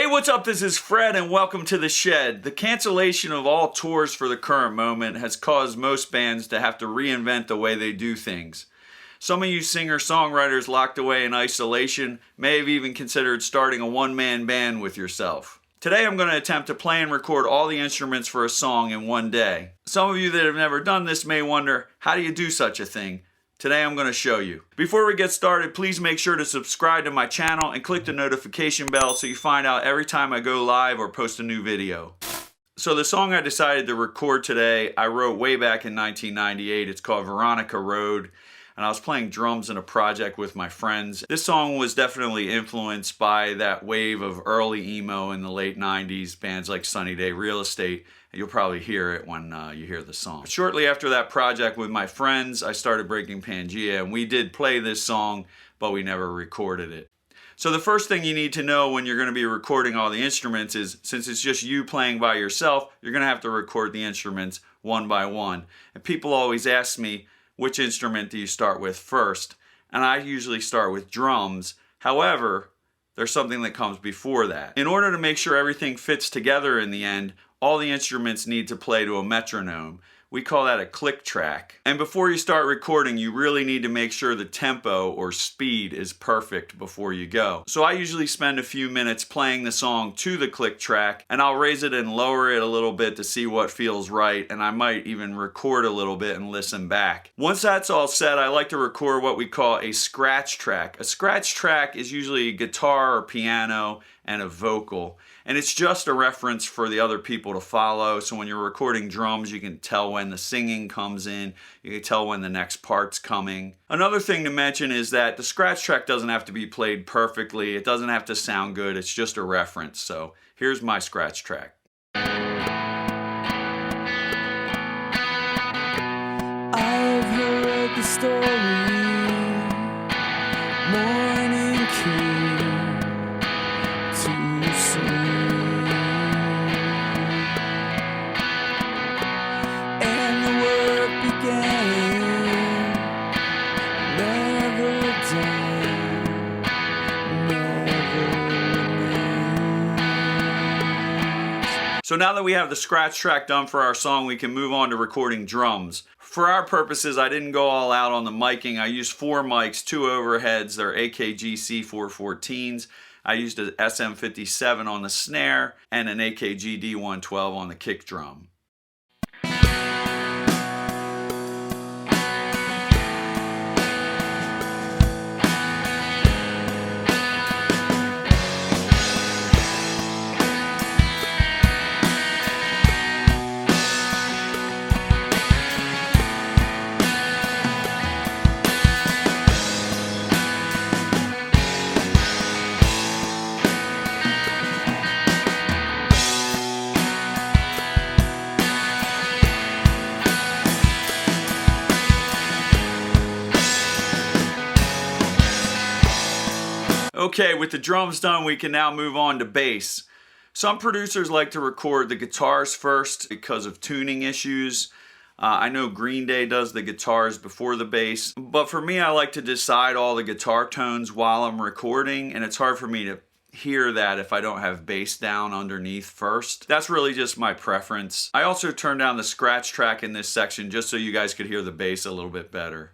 Hey, what's up? This is Fred and welcome to The Shed. The cancellation of all tours for the current moment has caused most bands to have to reinvent the way they do things. Some of you singer-songwriters locked away in isolation may have even considered starting a one-man band with yourself. Today I'm going to attempt to play and record all the instruments for a song in one day. Some of you that have never done this may wonder, how do you do such a thing? Today I'm going to show you. Before we get started, please make sure to subscribe to my channel and click the notification bell so you find out every time I go live or post a new video. So the song I decided to record today, I wrote way back in 1998. It's called Veronica Road, and I was playing drums in a project with my friends. This song was definitely influenced by that wave of early emo in the late 90s, bands like Sunny Day Real Estate. You'll probably hear it when you hear the song. Shortly after that project with my friends, I started Breaking Pangea, and we did play this song, but we never recorded it. So the first thing you need to know when you're going to be recording all the instruments is, since it's just you playing by yourself, you're going to have to record the instruments one by one. And people always ask me, which instrument do you start with first? And I usually start with drums. However, there's something that comes before that. In order to make sure everything fits together in the end, all the instruments need to play to a metronome. We call that a click track. And before you start recording, you really need to make sure the tempo or speed is perfect before you go. So I usually spend a few minutes playing the song to the click track, and I'll raise it and lower it a little bit to see what feels right, and I might even record a little bit and listen back. Once that's all set, I like to record what we call a scratch track. A scratch track is usually a guitar or piano and a vocal. And it's just a reference for the other people to follow. So when you're recording drums, you can tell when the singing comes in. You can tell when the next part's coming. Another thing to mention is that the scratch track doesn't have to be played perfectly. It doesn't have to sound good. It's just a reference. So here's my scratch track. I've heard the story, morning came too soon. So now that we have the scratch track done for our song, we can move on to recording drums. For our purposes, I didn't go all out on the miking. I used 4 mics, 2 overheads. They're AKG C414s. I used an SM57 on the snare and an AKG D112 on the kick drum. Okay, with the drums done, we can now move on to bass. Some producers like to record the guitars first because of tuning issues. I know Green Day does the guitars before the bass, but for me, I like to decide all the guitar tones while I'm recording, and it's hard for me to hear that if I don't have bass down underneath first. That's really just my preference. I also turned down the scratch track in this section just so you guys could hear the bass a little bit better.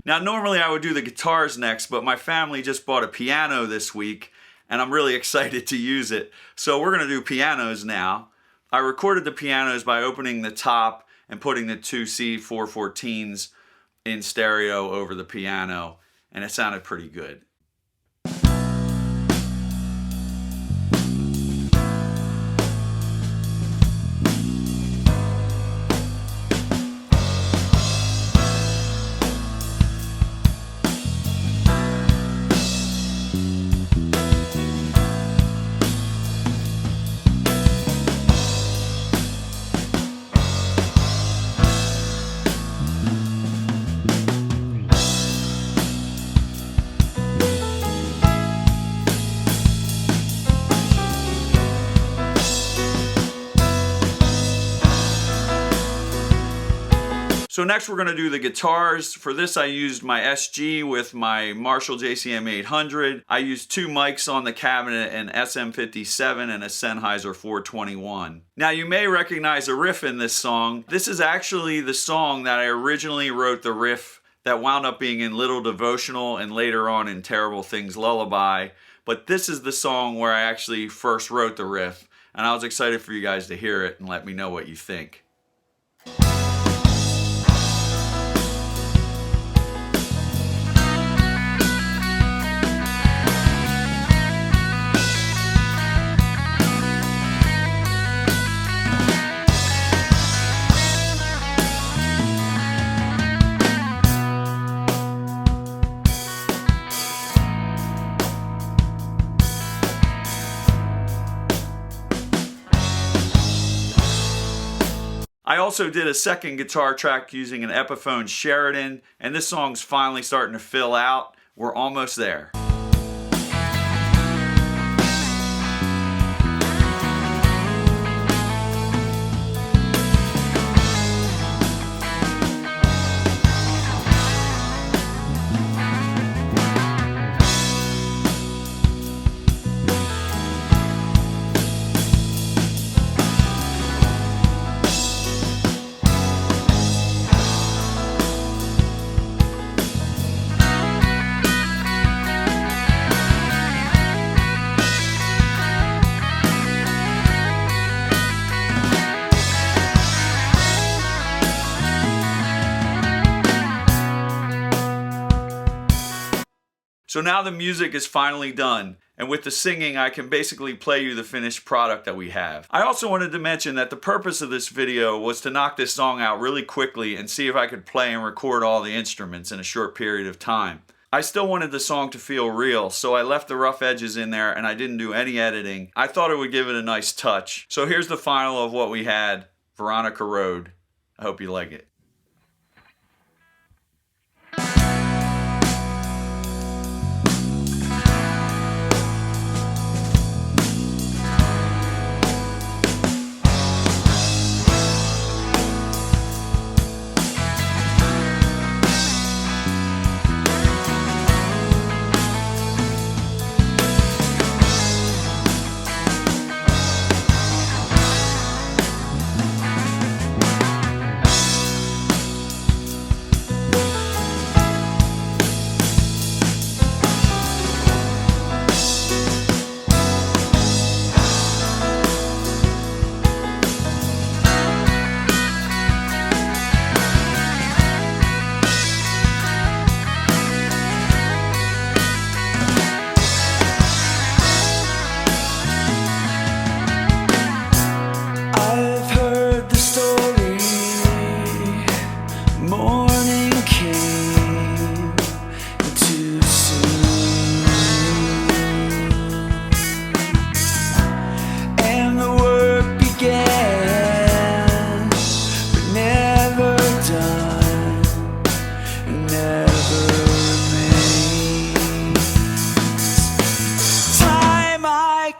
Now, normally I would do the guitars next, but my family just bought a piano this week, and I'm really excited to use it. So we're going to do pianos now. I recorded the pianos by opening the top and putting the 2 C414s in stereo over the piano, and it sounded pretty good. So next we're going to do the guitars. For this I used my SG with my Marshall JCM 800. I used two mics on the cabinet, an SM57 and a Sennheiser 421. Now you may recognize a riff in this song. This is actually the song that I originally wrote the riff that wound up being in Little Devotional and later on in Terrible Things Lullaby. But this is the song where I actually first wrote the riff, and I was excited for you guys to hear it and let me know what you think. I also did a second guitar track using an Epiphone Sheridan, and this song's finally starting to fill out. We're almost there. So now the music is finally done, and with the singing I can basically play you the finished product that we have. I also wanted to mention that the purpose of this video was to knock this song out really quickly and see if I could play and record all the instruments in a short period of time. I still wanted the song to feel real, so I left the rough edges in there and I didn't do any editing. I thought it would give it a nice touch. So here's the final of what we had, Veronica Road. I hope you like it.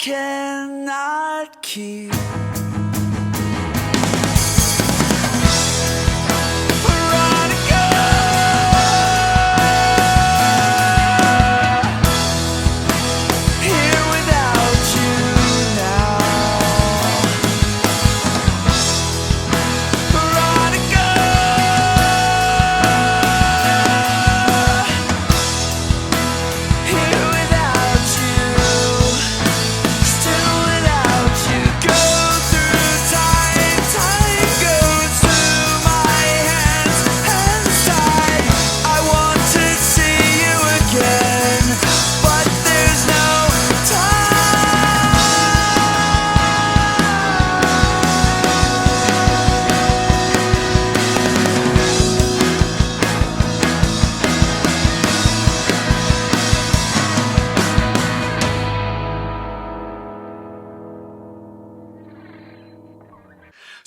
Cannot keep.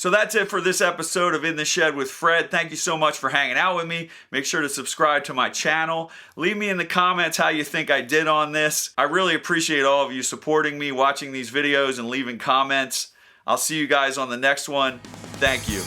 So that's it for this episode of In the Shed with Fred. Thank you so much for hanging out with me. Make sure to subscribe to my channel. Leave me in the comments how you think I did on this. I really appreciate all of you supporting me, watching these videos, and leaving comments. I'll see you guys on the next one. Thank you.